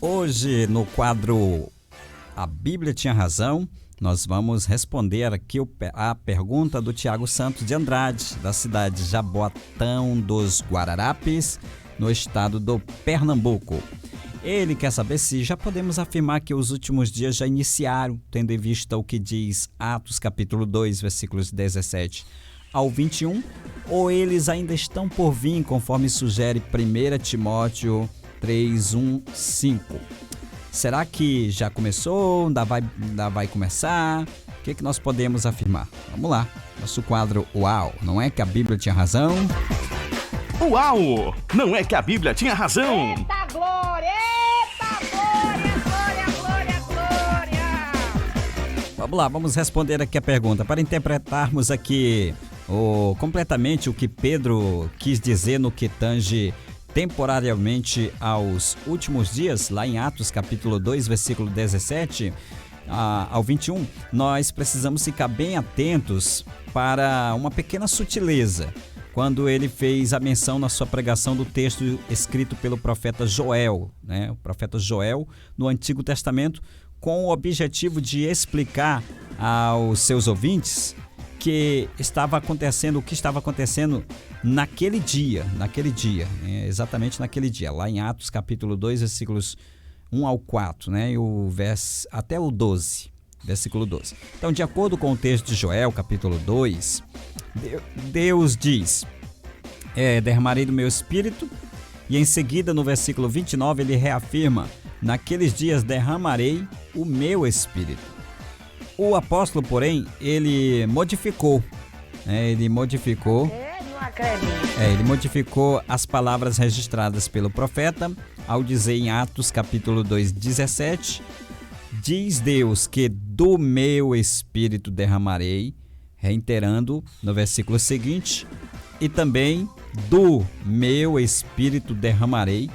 Hoje, no quadro A Bíblia Tinha Razão, nós vamos responder aqui a pergunta do Tiago Santos de Andrade, da cidade de Jaboatão dos Guararapes, no estado do Pernambuco. Ele quer saber se já podemos afirmar que os últimos dias já iniciaram, tendo em vista o que diz Atos capítulo 2, versículos 17 ao 21, ou eles ainda estão por vir, conforme sugere 1 Timóteo 3, 1, 5. Será que já começou? Ainda vai começar? O que nós podemos afirmar? Vamos lá, nosso quadro Uau! Não é que a Bíblia tinha razão? Uau! Não é que a Bíblia tinha razão? Eita glória! Eita glória, glória, glória! Vamos lá, vamos responder aqui a pergunta. Para interpretarmos aqui completamente o que Pedro quis dizer no que tange temporariamente aos últimos dias, lá em Atos capítulo 2, versículo 17 ao 21, nós precisamos ficar bem atentos para uma pequena sutileza, quando ele fez a menção na sua pregação do texto escrito pelo profeta Joel, né? O profeta Joel no Antigo Testamento, com o objetivo de explicar aos seus ouvintes o que estava acontecendo naquele dia, exatamente naquele dia, lá em Atos capítulo 2, versículos 1 ao 4, né? E até o 12, versículo 12. Então, de acordo com o texto de Joel, capítulo 2, Deus diz, derramarei do meu espírito, e em seguida, no versículo 29, ele reafirma, naqueles dias derramarei o meu espírito. O apóstolo, porém, ele modificou, ele modificou as palavras registradas pelo profeta, ao dizer em Atos capítulo 2, 17, diz Deus que do meu espírito derramarei, reiterando no versículo seguinte, e também do meu espírito derramarei,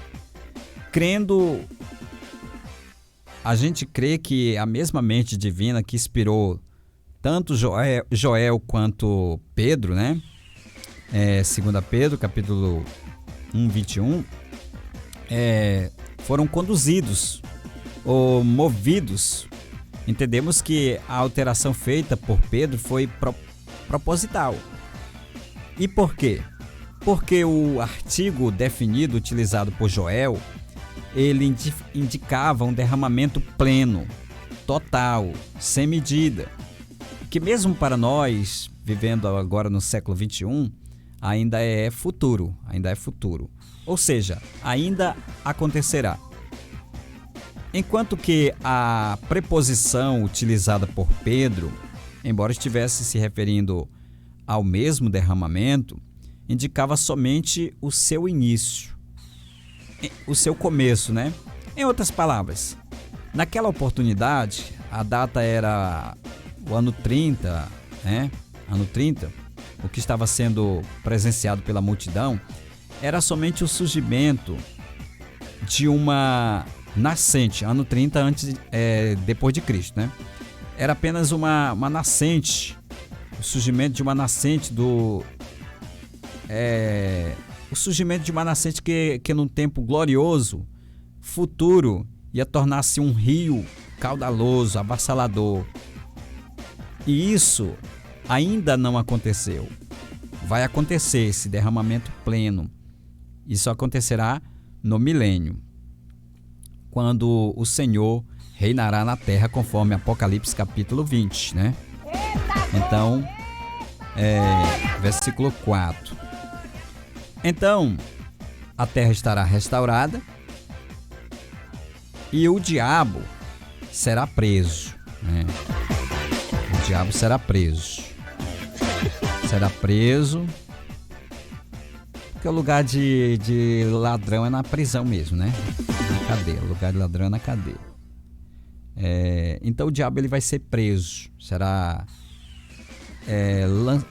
a gente crê que a mesma mente divina que inspirou tanto Joel quanto Pedro, né? 2 Pedro, capítulo 1, 21, foram conduzidos ou movidos. Entendemos que a alteração feita por Pedro foi proposital. E por quê? Porque o artigo definido utilizado por Joel, ele indicava um derramamento pleno, total, sem medida, que mesmo para nós, vivendo agora no século XXI, ainda é futuro. Ou seja, ainda acontecerá. Enquanto que a preposição utilizada por Pedro, embora estivesse se referindo ao mesmo derramamento, indicava somente o seu início, o seu começo, né? Em outras palavras, naquela oportunidade, a data era o ano 30, né? Ano 30, o que estava sendo presenciado pela multidão era somente o surgimento de uma nascente, ano 30 depois de Cristo, né? Era apenas uma nascente, o surgimento de uma nascente o surgimento de uma nascente que num tempo glorioso, futuro, ia tornar-se um rio caudaloso, avassalador. E isso ainda não aconteceu. Vai acontecer esse derramamento pleno. Isso acontecerá no milênio, quando o Senhor reinará na terra, conforme Apocalipse capítulo 20, né? Então, versículo 4. Então, a terra estará restaurada e o diabo será preso, né? O diabo será preso. Será preso, porque o lugar de ladrão é na prisão mesmo, né? Na cadeia. O lugar de ladrão é na cadeia. Então o diabo ele vai ser preso. Será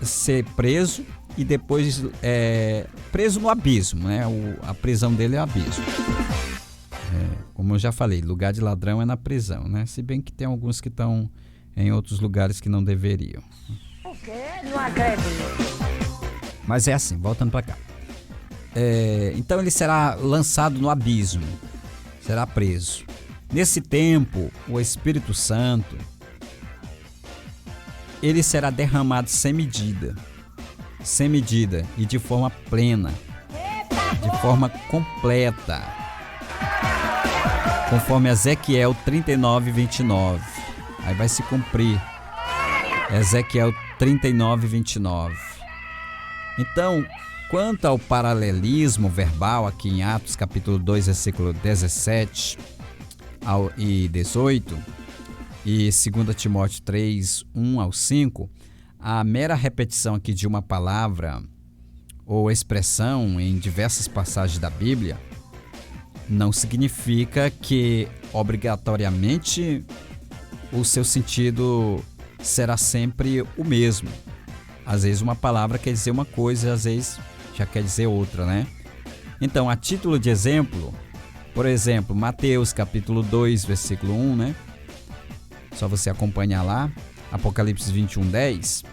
ser preso e depois preso no abismo, né? A prisão dele é o abismo. Como eu já falei, lugar de ladrão é na prisão, né? Se bem que tem alguns que estão em outros lugares que não deveriam. O quê? Não acredito. Mas é assim, voltando para cá. Então ele será lançado no abismo. será preso. Nesse tempo, o Espírito Santo, ele será derramado sem medida e de forma plena, de forma completa, conforme Ezequiel 39, 29. Aí vai se cumprir Ezequiel 39, 29. Então, quanto ao paralelismo verbal aqui em Atos capítulo 2, versículo 17 e 18, e 2 Timóteo 3, 1 ao 5, a mera repetição aqui de uma palavra ou expressão em diversas passagens da Bíblia não significa que obrigatoriamente o seu sentido será sempre o mesmo. Às vezes uma palavra quer dizer uma coisa, às vezes já quer dizer outra, né? Então, a título de exemplo, por exemplo, Mateus capítulo 2, versículo 1, né? Só você acompanhar lá, Apocalipse 21, 10.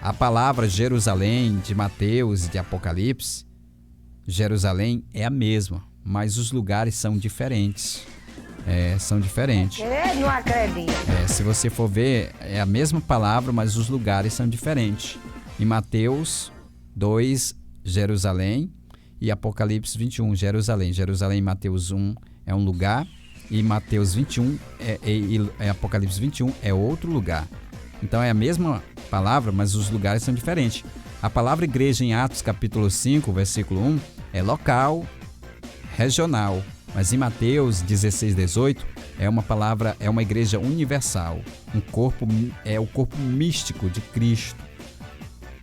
A palavra Jerusalém de Mateus e de Apocalipse, Jerusalém é a mesma, mas os lugares são diferentes. São diferentes. Não acredito. Se você for ver, é a mesma palavra, mas os lugares são diferentes. Em Mateus 2, Jerusalém, e Apocalipse 21, Jerusalém. Jerusalém em Mateus 1 é um lugar, e Mateus 21 Apocalipse 21 é outro lugar. Então é a mesma palavra, mas os lugares são diferentes. A palavra igreja em Atos capítulo 5, versículo 1 é local, regional. Mas em Mateus 16, 18 é uma igreja universal. É o corpo místico de Cristo.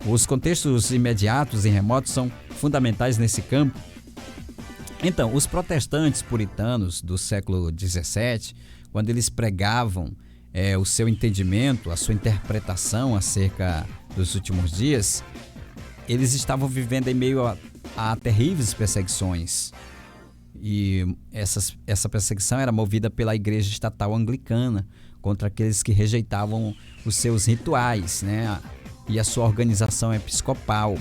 Os contextos imediatos e remotos são fundamentais nesse campo. Então, os protestantes puritanos do século 17, quando eles pregavam o seu entendimento, a sua interpretação acerca dos últimos dias, eles estavam vivendo em meio a terríveis perseguições. E essa perseguição era movida pela igreja estatal anglicana contra aqueles que rejeitavam os seus rituais, né? E a sua organização episcopal.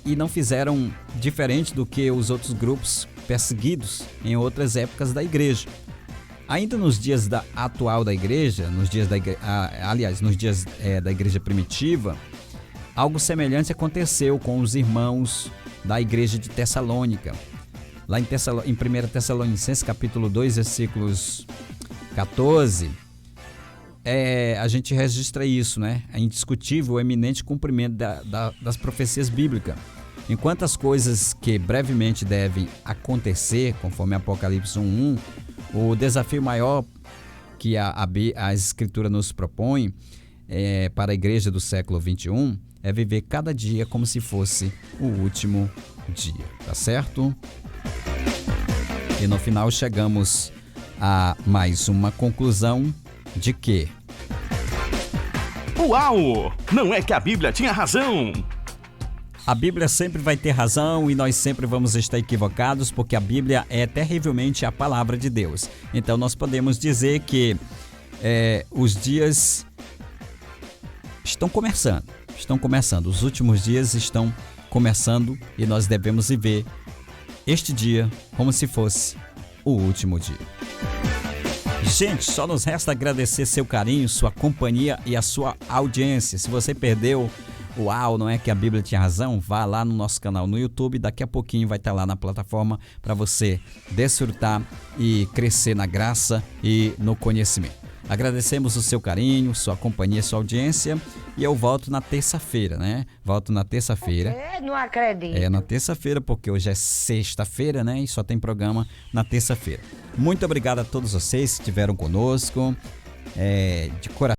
E não fizeram diferente do que os outros grupos perseguidos em outras épocas da igreja. Ainda nos dias atual da igreja, nos dias da igreja primitiva, algo semelhante aconteceu com os irmãos da igreja de Tessalônica. Lá em 1 Tessalonicenses capítulo 2, versículos 14, a gente registra isso, né? É indiscutível o eminente cumprimento das profecias bíblicas. Enquanto as coisas que brevemente devem acontecer, conforme Apocalipse 1:1, o desafio maior que a Escritura nos propõe para a igreja do século 21 é viver cada dia como se fosse o último dia, tá certo? E no final chegamos a mais uma conclusão de que... Uau! Não é que a Bíblia tinha razão! A Bíblia sempre vai ter razão e nós sempre vamos estar equivocados, porque a Bíblia é terrivelmente a palavra de Deus. Então nós podemos dizer que os dias estão começando, os últimos dias estão começando e nós devemos viver este dia como se fosse o último dia. Gente, só nos resta agradecer seu carinho, sua companhia e a sua audiência. Se você perdeu Uau, não é que a Bíblia tinha razão? Vá lá no nosso canal no YouTube, daqui a pouquinho vai estar lá na plataforma para você desfrutar e crescer na graça e no conhecimento. Agradecemos o seu carinho, sua companhia, sua audiência e eu volto na terça-feira, né? Volto na terça-feira. Não acredito. Na terça-feira, porque hoje é sexta-feira, né? E só tem programa na terça-feira. Muito obrigado a todos vocês que estiveram conosco, de coração.